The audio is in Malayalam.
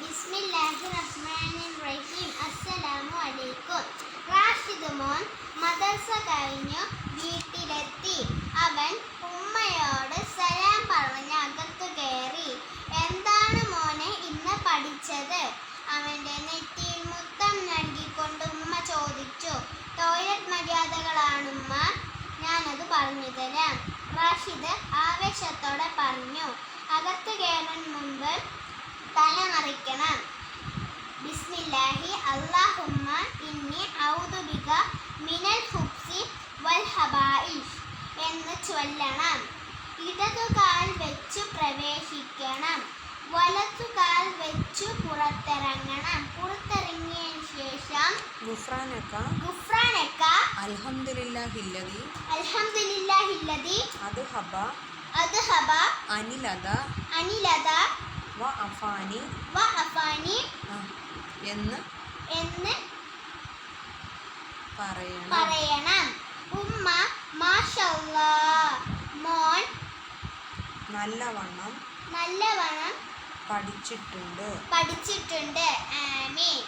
ബിസ്മില്ലാഹിർറഹ്മാനിർറഹീം. അസ്സലാമു അലൈക്കും. റാഷിദ് മോൻ മദ്രസ കഴിഞ്ഞു വീട്ടിലെത്തി. അവൻ ഉമ്മയോട് സലാം പറഞ്ഞ് അകത്തു കയറി. എന്താണ് മോനെ ഇന്ന് പഠിച്ചത്? അവന്റെ നെറ്റിയിൽ മുത്തം നൽകിക്കൊണ്ട് ഉമ്മ ചോദിച്ചു. ടോയ്ലറ്റ് മര്യാദകളാണുമ്മ, ഞാനത് പറഞ്ഞു തരാം, റാഷിദ് ആവേശത്തോടെ പറഞ്ഞു. അകത്ത് കയറാൻ മുമ്പ് തല മറിക്കണം. ബിസ്മില്ലാഹി അല്ലാഹുമ്മ ഇന്നി ഔദു ബിക മിനൽ ഖുബ്സി വൽ ഖബായിസ് എന്ന് ചൊല്ലണം. ഇടതുകാൽ വെച്ചു പ്രവേശിക്കണം, വലതുകാൽ വെച്ചു പുറത്തിറങ്ങണം. പുറത്തിറങ്ങിയതിനു ശേഷം ഗുഫ്രാനക അൽഹംദുലില്ലാഹില്ലദി അദ്ഹബ അനിലദ വഅഫാനി എന്ന് പറയണം. ഉമ്മ മാഷല്ലാഹ് മോൻ നല്ലവണ്ണം പഠിച്ചിട്ടുണ്ട്. ആമീൻ.